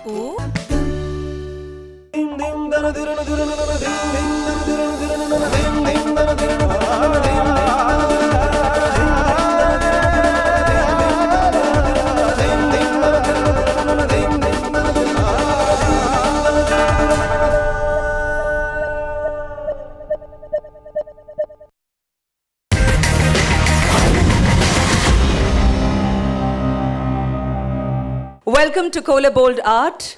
Ooh. Welcome to Kohler Bold Art.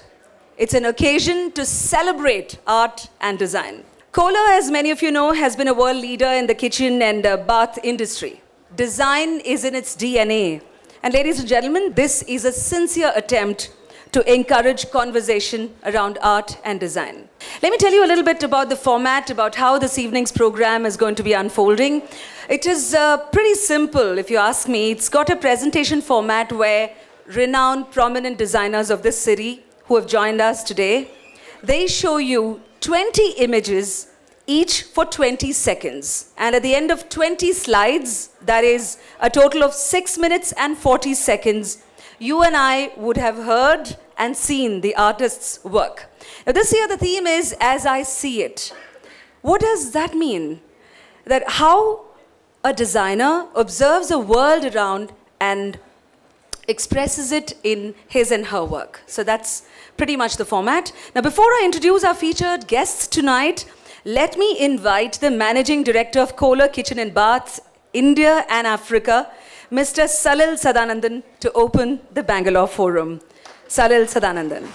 It's an occasion to celebrate art and design. Kohler, as many of you know, has been a world leader in the kitchen and bath industry. Design is in its DNA. And ladies and gentlemen, this is a sincere attempt to encourage conversation around art and design. Let me tell you a little bit about the format, about how this evening's program is going to be unfolding. It is pretty simple, if you ask me. It's got a presentation format where renowned, prominent designers of this city who have joined us today, they show you 20 images, each for 20 seconds. And at the end of 20 slides, that is a total of 6 minutes and 40 seconds, you and I would have heard and seen the artist's work. Now this year the theme is As I See It. What does that mean? That how a designer observes a world around and expresses it in his and her work. So that's pretty much the format. Now, before I introduce our featured guests tonight, let me invite the Managing Director of Kohler Kitchen and Baths, India and Africa, Mr. Salil Sadanandan, to open the Bangalore Forum. Salil Sadanandan.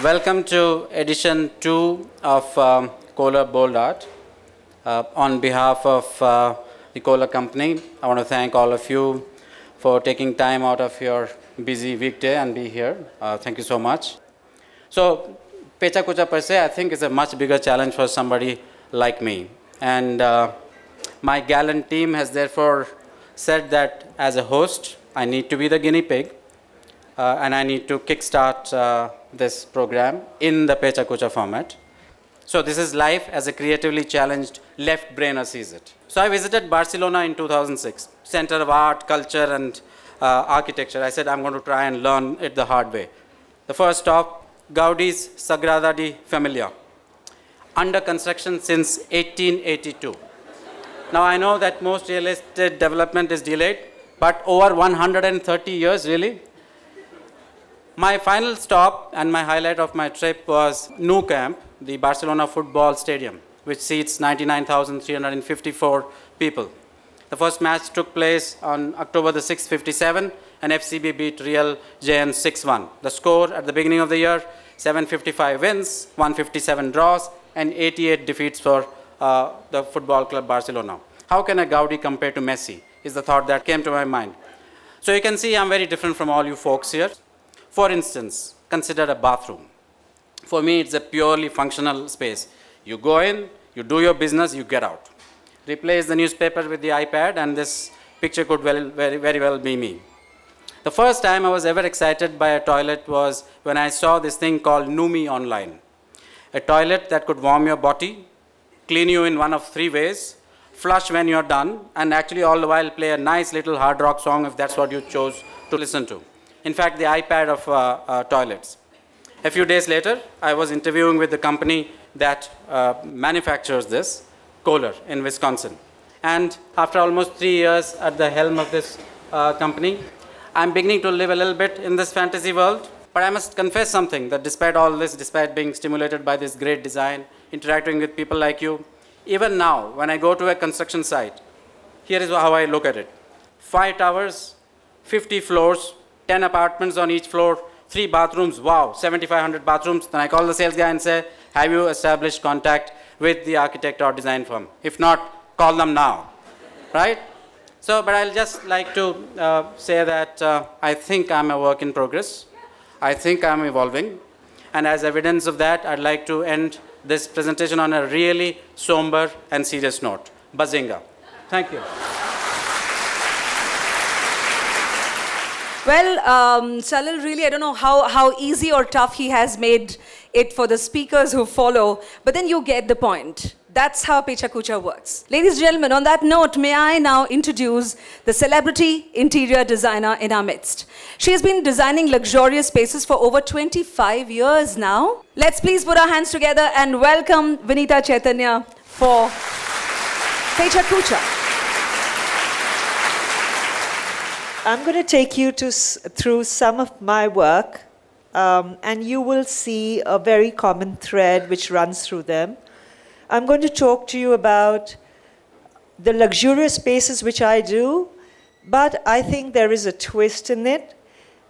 Welcome to edition 2 of Kohler Bold Art. On behalf of the Kohler company, I want to thank all of you for taking time out of your busy weekday and be here. Thank you so much. So, Pecha Kucha per se, I think is a much bigger challenge for somebody like me. And my gallant team has therefore said that as a host, I need to be the guinea pig and I need to kickstart this program in the Pecha Kucha format. So this is life as a creatively challenged left-brainer sees it. So I visited Barcelona in 2006, center of art, culture, and architecture. I said I'm going to try and learn it the hard way. The first stop, Gaudi's Sagrada de Familia, under construction since 1882. Now I know that most real estate development is delayed, but over 130 years really. My final stop and my highlight of my trip was Nou Camp, the Barcelona football stadium, which seats 99,354 people. The first match took place on October the 6th, 57, and FCB beat Real Jaén 6-1. The score at the beginning of the year, 755 wins, 157 draws, and 88 defeats for the football club Barcelona. How can a Gaudi compare to Messi, is the thought that came to my mind. So you can see I'm very different from all you folks here. For instance, consider a bathroom. For me, it's a purely functional space. You go in, you do your business, you get out. Replace the newspaper with the iPad, and this picture could very well be me. The first time I was ever excited by a toilet was when I saw this thing called Numi online. A toilet that could warm your body, clean you in one of 3 ways, flush when you're done, and actually all the while play a nice little hard rock song if that's what you chose to listen to. In fact, the iPad of toilets. A few days later, I was interviewing with the company that manufactures this, Kohler, in Wisconsin. And after almost 3 years at the helm of this company, I'm beginning to live a little bit in this fantasy world. But I must confess something, that despite all this, despite being stimulated by this great design, interacting with people like you, even now, when I go to a construction site, here is how I look at it. 5 towers, 50 floors, 10 apartments on each floor, 3 bathrooms, wow, 7,500 bathrooms. Then I call the sales guy and say, have you established contact with the architect or design firm? If not, call them now, right? So, but I'll just like to say that I think I'm a work in progress. I think I'm evolving. And as evidence of that, I'd like to end this presentation on a really somber and serious note. Bazinga. Thank you. Well, Salil, really, I don't know how easy or tough he has made it for the speakers who follow, but then you get the point. That's how Pecha Kucha works. Ladies and gentlemen, on that note, may I now introduce the celebrity interior designer in our midst. She has been designing luxurious spaces for over 25 years now. Let's please put our hands together and welcome Vinita Chaitanya for Pecha Kucha. I'm going to take you through some of my work, and you will see a very common thread which runs through them. I'm going to talk to you about the luxurious spaces which I do, but I think there is a twist in it.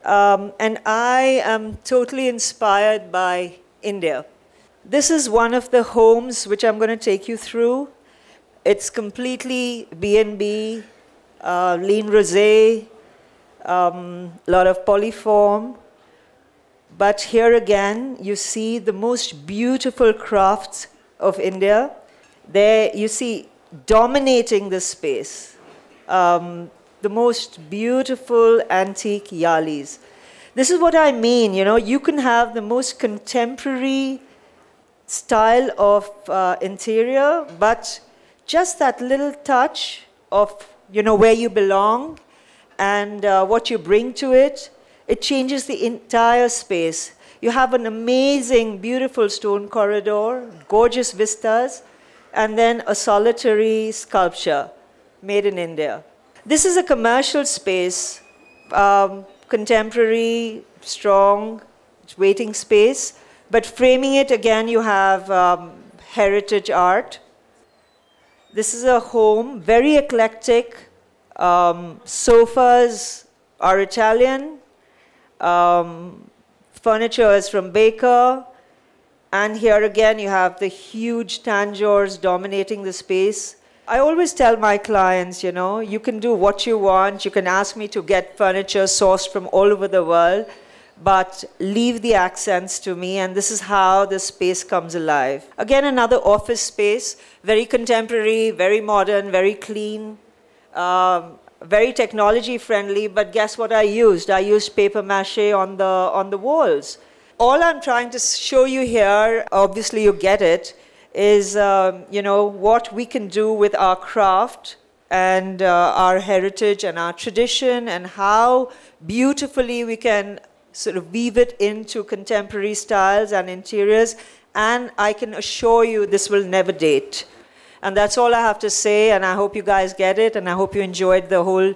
And I am totally inspired by India. This is one of the homes which I'm going to take you through. It's completely B&B, lean rosé, lot of polyform. But here again, you see the most beautiful crafts of India. There you see dominating the space, the most beautiful antique yalis. This is what I mean, you know, you can have the most contemporary style of interior, but just that little touch of, you know, where you belong and what you bring to it, it changes the entire space. You have an amazing, beautiful stone corridor, gorgeous vistas, and then a solitary sculpture made in India. This is a commercial space, contemporary, strong, waiting space, but framing it again, you have heritage art. This is a home, very eclectic. Sofas are Italian. Furniture is from Baker, and here again you have the huge tanjores dominating the space. I always tell my clients, you know, you can do what you want, you can ask me to get furniture sourced from all over the world, but leave the accents to me, and this is how the space comes alive. Again, another office space, very contemporary, very modern, very clean, very technology friendly, but guess what I used? I used paper mache on the walls. All I'm trying to show you here, obviously you get it, is you know, what we can do with our craft and our heritage and our tradition, and how beautifully we can sort of weave it into contemporary styles and interiors, and I can assure you this will never date. And that's all I have to say, and I hope you guys get it, and I hope you enjoyed the whole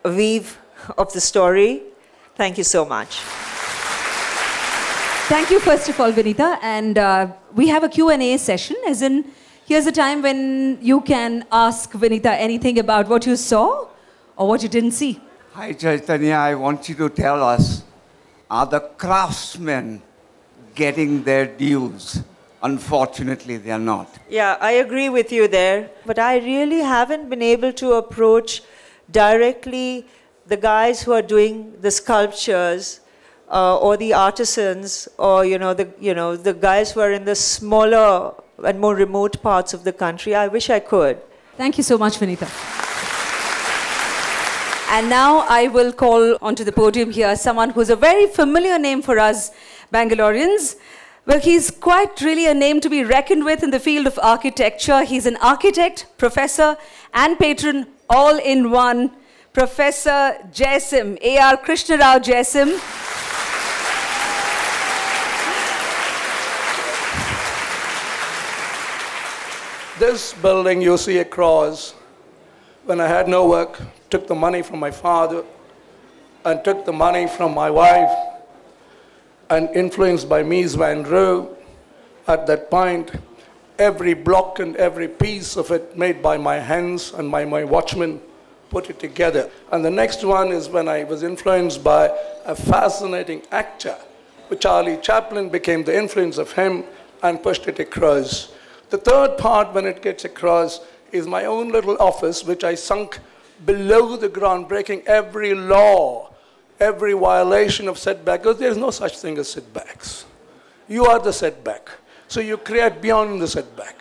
weave of the story. Thank you so much. Thank you, first of all, Vinita. And we have a Q&A session, as in, here's a time when you can ask Vinita anything about what you saw or what you didn't see. Hi, Chaitanya. I want you to tell us, are the craftsmen getting their dues? Unfortunately, they are not. Yeah, I agree with you there. But I really haven't been able to approach directly the guys who are doing the sculptures or the artisans, or the guys who are in the smaller and more remote parts of the country. I wish I could. Thank you so much, Vinita. And now I will call onto the podium here someone who's a very familiar name for us Bangaloreans. Well, he's quite really a name to be reckoned with in the field of architecture. He's an architect, professor, and patron all in one. Professor Jaisim, A.R. Krishnarao Jaisim. This building you see across, when I had no work, took the money from my father and took the money from my wife, and influenced by Mies van Roo, at that point, every block and every piece of it made by my hands and my watchmen put it together. And the next one is when I was influenced by a fascinating actor. Charlie Chaplin became the influence of him and pushed it across. The third part, when it gets across, is my own little office, which I sunk below the ground, breaking every law, every violation of setback, because there is no such thing as setbacks. You are the setback. So you create beyond the setback,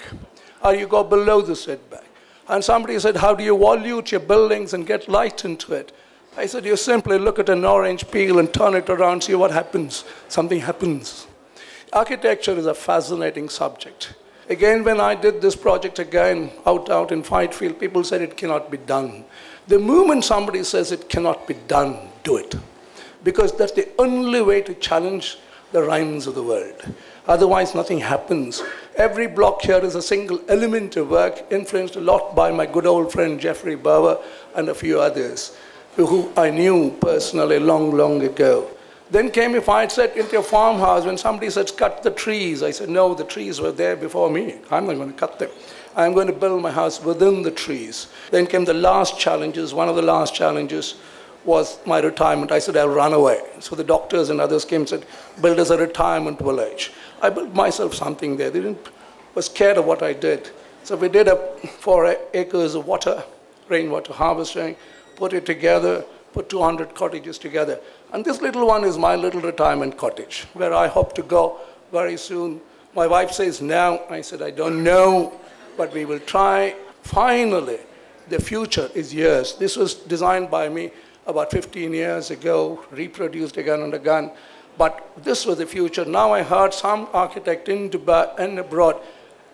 or you go below the setback. And somebody said, how do you volute your buildings and get light into it? I said, you simply look at an orange peel and turn it around, see what happens. Something happens. Architecture is a fascinating subject. Again, when I did this project again, out in Whitefield, people said it cannot be done. The moment somebody says it cannot be done, do it. Because that's the only way to challenge the rhymes of the world. Otherwise, nothing happens. Every block here is a single element of work, influenced a lot by my good old friend Jeffrey Bower and a few others, who I knew personally long, long ago. Then came, if I had said into a farmhouse, when somebody said, cut the trees, I said, no, the trees were there before me. I'm not going to cut them. I'm going to build my house within the trees. Then came the last challenges. One of the last challenges was my retirement. I said, I'll run away. So the doctors and others came and said, build us a retirement village. I built myself something there. They was scared of what I did. So we did 4 acres of water, rainwater harvesting, put it together, put 200 cottages together. And this little one is my little retirement cottage, where I hope to go very soon. My wife says no. I said, I don't know, but we will try. Finally, the future is yours. This was designed by me about 15 years ago, reproduced again and again. But this was the future. Now I heard some architect in Dubai and abroad,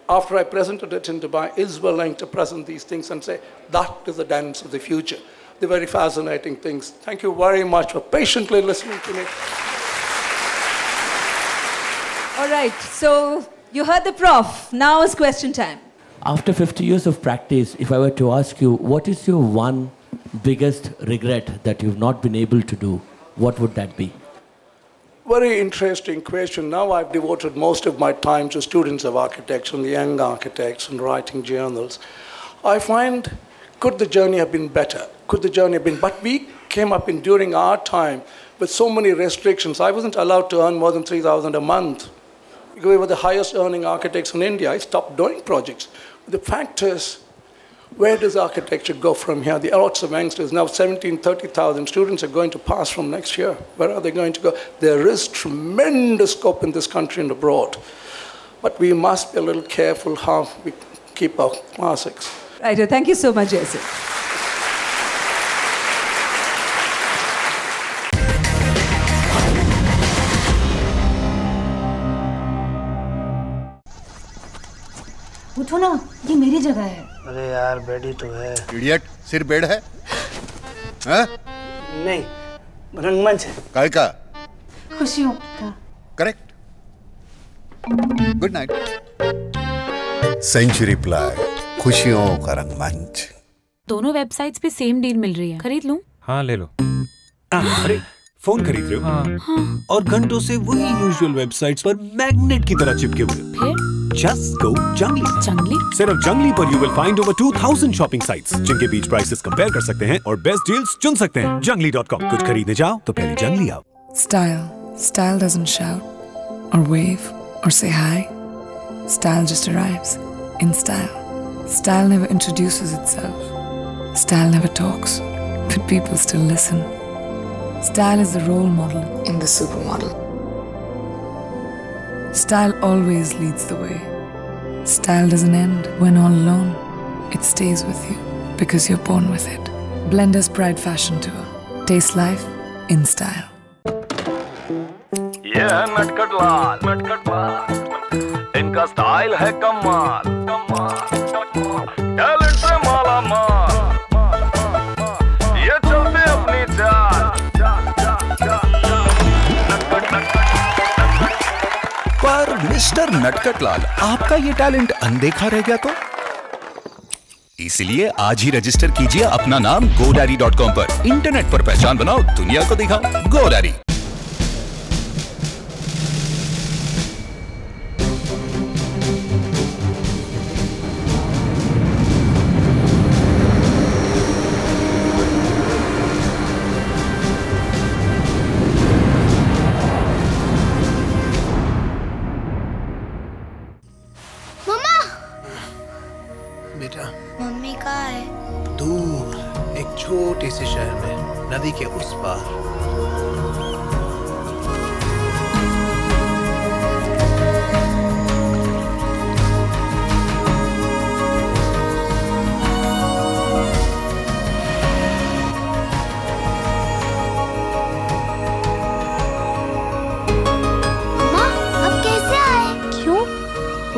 after I presented it in Dubai, is willing to present these things and say, that is the dance of the future. They're very fascinating things. Thank you very much for patiently listening to me. All right, so you heard the prof. Now is question time. After 50 years of practice, if I were to ask you, what is your one biggest regret that you've not been able to do, what would that be? Very interesting question. Now I've devoted most of my time to students of architecture and the young architects and writing journals. I find, could the journey have been better? Could the journey have been, but we came up in during our time with so many restrictions. I wasn't allowed to earn more than 3,000 a month. We were the highest earning architects in India. I stopped doing projects. The fact is, where does architecture go from here? The lots of youngsters, now 30,000 students are going to pass from next year. Where are they going to go? There is tremendous scope in this country and abroad. But we must be a little careful how we keep our classics. Right, thank you so much, Jason. उठो ना, ये मेरी जगह है। अरे यार bed ही तो है। इडियट, सिर्फ बेड है? हाँ? नहीं, रंगमंच है। काय का? खुशियों का। Correct. Good night. Century Ply, खुशियों का रंगमंच। दोनों वेबसाइट्स पे सेम डील मिल रही है, खरीद लूं? हाँ ले लो। अरे फोन खरीद रहे हो? हाँ। और घंटों से वही यूजुअल वेबसाइट्स पर मैग्नेट की तरह चिपके हुए। फिर? Just go Jungly. Jungly? सिर्फ Jungly पर you will find over 2,000 shopping sites, जिनके बीच prices compare कर सकते हैं और best deals चुन सकते हैं। Jungly.com। कुछ खरीदने जाओ तो पहले Jungly आओ। Style doesn't shout, or wave, or say hi. Style just arrives in style. Style never introduces itself. Style never talks, but people still listen. Style is the role model in the supermodel. Style always leads the way. Style doesn't end when all alone. It stays with you because you're born with it. Blender's Pride Fashion Tour. Taste life in style. ये है नटखट लाल, इनका style है कमाल, talent से माला माल, ये चलते अपनी चाल। पर मिस्टर नटखटलाल, आपका ये टैलेंट अनदेखा रह गया तो? इसलिए आज ही रजिस्टर कीजिए अपना नाम godaddy.com पर। इंटरनेट पर पहचान बनाओ, दुनिया को दिखाओ। GoDaddy। मम्मी कहाँ है? दूर एक छोटे से शहर में, नदी के उस पार।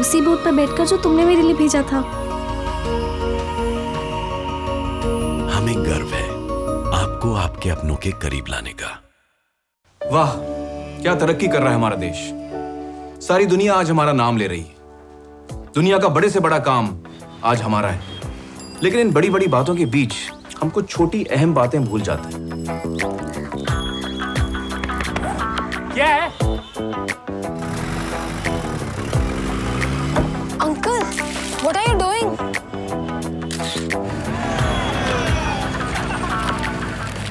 उसी बोट पर बैठकर जो तुमने मेरे लिए भेजा था। हमें गर्व है आपको आपके अपनों के करीब लाने का। वाह, क्या तरक्की कर रहा है हमारा देश। सारी दुनिया आज हमारा नाम ले रही है। दुनिया का बड़े से बड़ा काम आज हमारा है। लेकिन इन बड़ी बड़ी बातों के बीच हम कुछ छोटी अहम बातें भूल जाते हैं। क्या है? Uncle, what are you doing?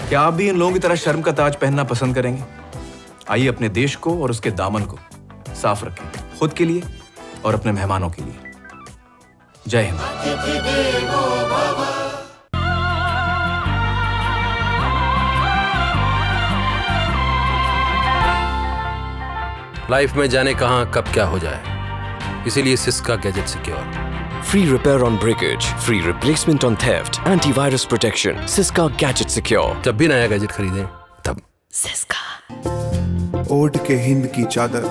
क्या आप भी इन लोगों की तरह शर्म का ताज पहनना पसंद करेंगे? आइए अपने देश को और उसके दामन को साफ रखें, खुद के लिए और अपने मेहमानों के लिए। जय हिंद। लाइफ में जाने कहां कब क्या हो जाए, इसीलिए Syska gadget secure. Free repair on breakage, free replacement on theft, antivirus protection. Cisco Gadget Secure. जब भी नया गैजेट खरीदें तब Cisco. ओढ़ के हिंद की चादर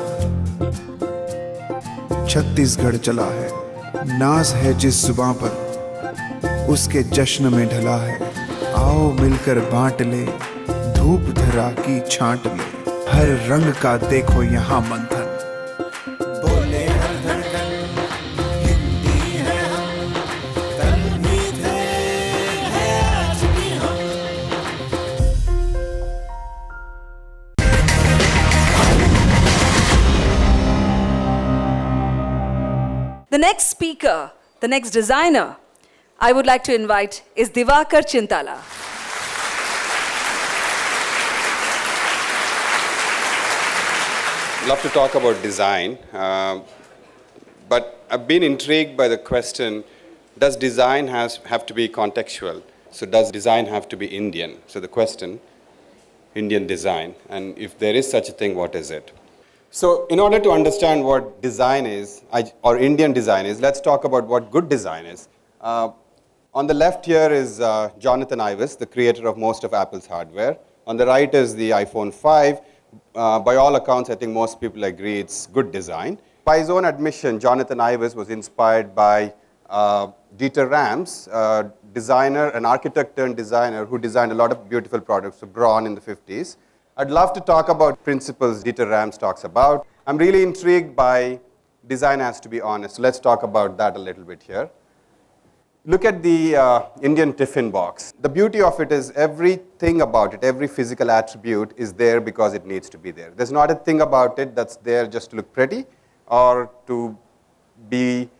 छत्तीसगढ़ चला है, नाज है जिस जुबां पर उसके जश्न में ढला है। आओ मिलकर बांट ले, धूप धरा की छांट ले, हर रंग का देखो यहाँ मंथन। बोले हर धड़कन हिंदी है हम, तलमीद है आज भी हम। The next speaker, the next designer I would like to invite is Diwakar Chintala. Love to talk about design, but I've been intrigued by the question, does design have to be contextual? So does design have to be Indian? So the question, Indian design, and if there is such a thing, what is it? So in order to understand what design is, or Indian design is, let's talk about what good design is. On the left here is Jonathan Ives, the creator of most of Apple's hardware. On the right is the iPhone 5. By all accounts, I think most people agree it's good design. By his own admission, Jonathan Ives was inspired by Dieter Rams, designer, an architect turned designer who designed a lot of beautiful products for Braun in the 50s. I'd love to talk about principles Dieter Rams talks about. I'm really intrigued by design has to be honest. So let's talk about that a little bit here. Look at the Indian tiffin box. The beauty of it is everything about it, every physical attribute is there because it needs to be there. There's not a thing about it that's there just to look pretty or to be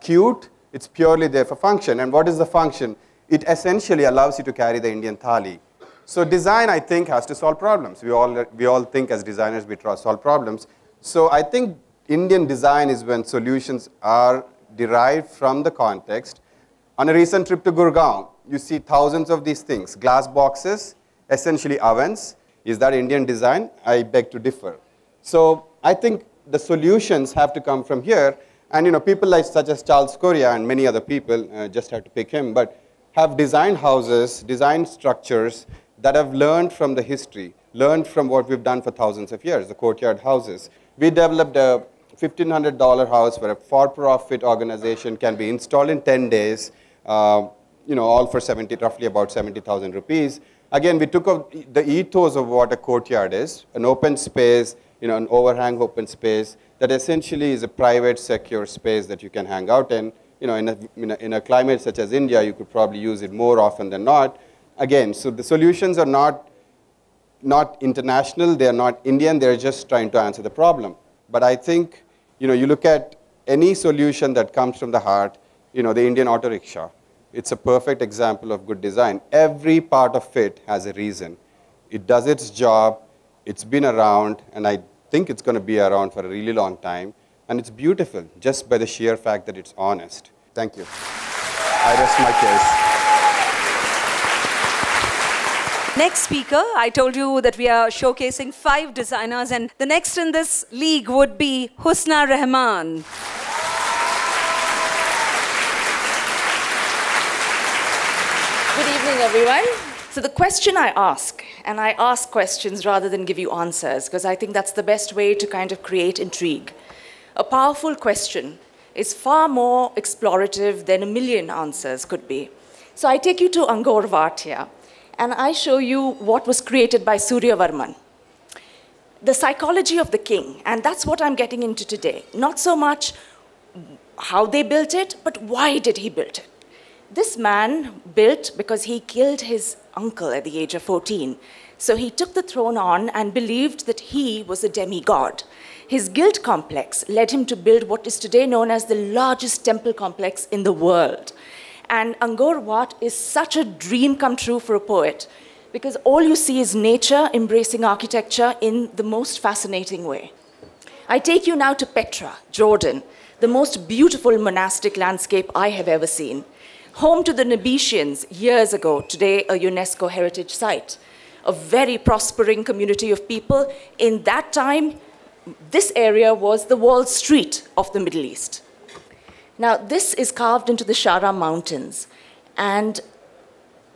cute. It's purely there for function. And what is the function? It essentially allows you to carry the Indian thali. So design, I think, has to solve problems. We all think as designers we try to solve problems. So I think Indian design is when solutions are derived from the context. On a recent trip to Gurgaon, you see thousands of these things, glass boxes, essentially ovens. Is that Indian design? I beg to differ. So I think the solutions have to come from here. And people like such as Charles Correa and many other people, just have to pick him, but have designed houses, designed structures that have learned from the history, learned from what we've done for thousands of years, the courtyard houses. We developed a $1,500 house where a for-profit organization can be installed in 10 days, all for roughly about 70,000 rupees. Again, we took up the ethos of what a courtyard is, an open space, an overhang open space that essentially is a private, secure space that you can hang out in. In a climate such as India, you could probably use it more often than not. Again, so the solutions are not international, they are not Indian, they're just trying to answer the problem. But I think, you look at any solution that comes from the heart, the Indian auto rickshaw. It's a perfect example of good design. Every part of it has a reason. It does its job, it's been around, and I think it's going to be around for a really long time. And it's beautiful, just by the sheer fact that it's honest. Thank you. I rest my case. Next speaker, I told you that we are showcasing 5 designers, and the next in this league would be Husna Rahman. Good evening, everyone. So the question I ask, and I ask questions rather than give you answers, because I think that's the best way to kind of create intrigue. A powerful question is far more explorative than a million answers could be. So I take you to Angkor Wat here, and I show you what was created by Suryavarman. The psychology of the king, and that's what I'm getting into today. Not so much how they built it, but why did he build it? This man built because he killed his uncle at the age of 14. So he took the throne on and believed that he was a demigod. His guilt complex led him to build what is today known as the largest temple complex in the world. And Angkor Wat is such a dream come true for a poet, because all you see is nature embracing architecture in the most fascinating way. I take you now to Petra, Jordan, the most beautiful monastic landscape I have ever seen. Home to the Nabetians years ago, today a UNESCO heritage site. A very prospering community of people. In that time, this area was the Wall Street of the Middle East. Now, this is carved into the Shara Mountains and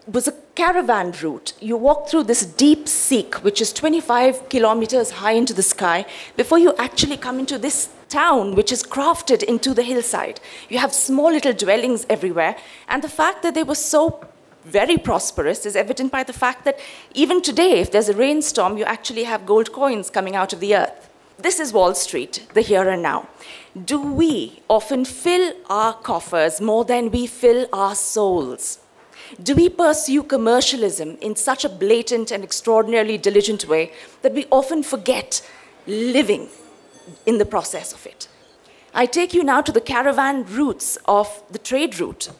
was a caravan route. You walk through this deep Sikh, which is 25 kilometers high into the sky, before you actually come into this town, which is crafted into the hillside. You have small little dwellings everywhere, and the fact that they were so very prosperous is evident by the fact that even today, if there's a rainstorm, you actually have gold coins coming out of the earth. This is Wall Street, the here and now. Do we often fill our coffers more than we fill our souls? Do we pursue commercialism in such a blatant and extraordinarily diligent way that we often forget living in the process of it? I take you now to the caravan routes of the trade route.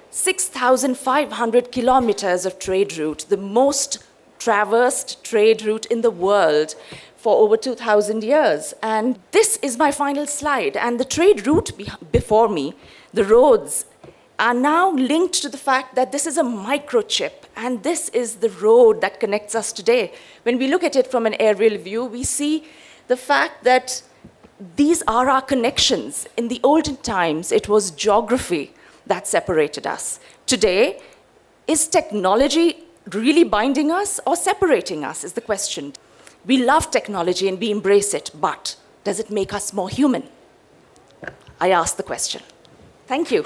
6,500 kilometers of trade route, the most traversed trade route in the world for over 2,000 years. And this is my final slide. And the trade route before me, the roads, are now linked to the fact that this is a microchip, and this is the road that connects us today. When we look at it from an aerial view, we see the fact that these are our connections. In the olden times, it was geography that separated us. Today, is technology really binding us or separating us, is the question. We love technology and we embrace it, but does it make us more human? I ask the question. Thank you.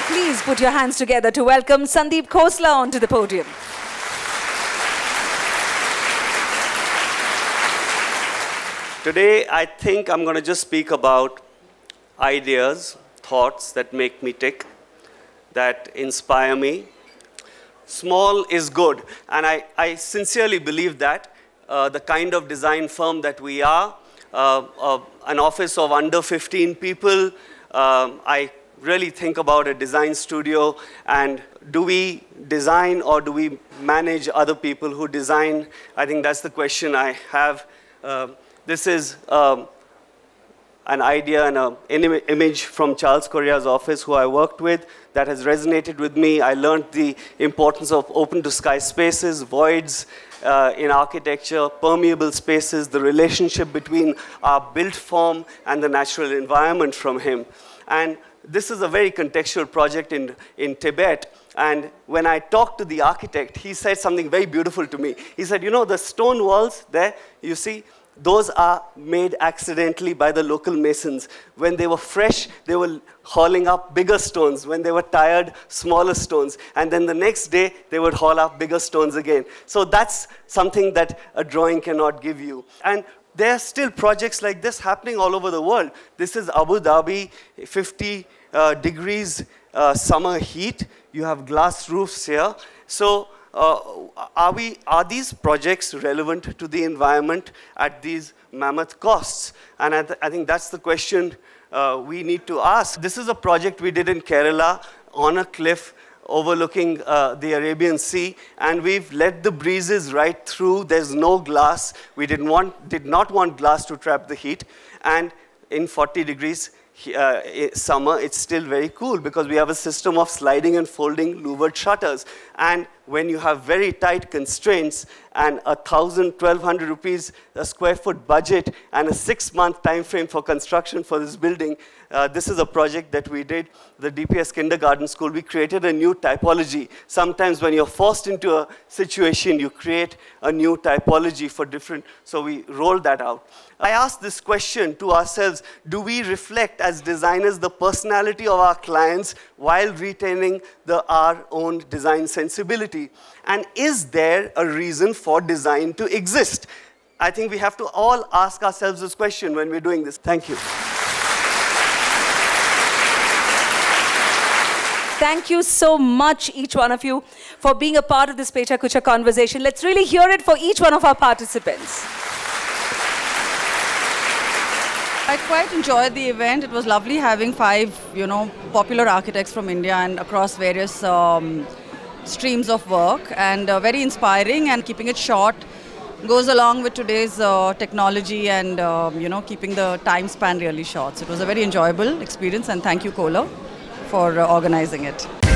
Please put your hands together to welcome Sandeep Khosla onto the podium. Today, I think I'm going to just speak about ideas, thoughts that make me tick, that inspire me. Small is good, and I sincerely believe that. The kind of design firm that we are, an office of under 15 people, I really think about a design studio, and do we design or do we manage other people who design? I think that's the question I have. This is an idea and an image from Charles Correa's office, who I worked with, that has resonated with me. I learned the importance of open-to-sky spaces, voids in architecture, permeable spaces, the relationship between our built form and the natural environment from him. And this is a very contextual project in Tibet. And when I talked to the architect, he said something very beautiful to me. He said, you know, the stone walls there, you see, those are made accidentally by the local masons. When they were fresh, they were hauling up bigger stones. When they were tired, smaller stones. And then the next day, they would haul up bigger stones again. So that's something that a drawing cannot give you. And there are still projects like this happening all over the world. This is Abu Dhabi, 50 degrees summer heat. You have glass roofs here. So are these projects relevant to the environment at these mammoth costs? And I think that's the question we need to ask. This is a project we did in Kerala on a cliff overlooking the Arabian Sea, and we've let the breezes right through. There's no glass. We did not want glass to trap the heat. And in 40 degrees summer, it's still very cool because we have a system of sliding and folding louvered shutters. And when you have very tight constraints and 1,200 rupees a square foot budget and a 6-month time frame for construction for this building, This is a project that we did, the DPS Kindergarten School. We created a new typology. Sometimes when you're forced into a situation, you create a new typology for different, so we rolled that out. I asked this question to ourselves: do we reflect as designers the personality of our clients while retaining our own design sensibility? And is there a reason for design to exist? I think we have to all ask ourselves this question when we're doing this. Thank you. Thank you so much, each one of you, for being a part of this Pecha Kucha conversation. Let's really hear it for each one of our participants. I quite enjoyed the event. It was lovely having 5, popular architects from India and across various streams of work, and very inspiring, and keeping it short goes along with today's technology and, keeping the time span really short. So it was a very enjoyable experience, and thank you, Kohler, for organizing it.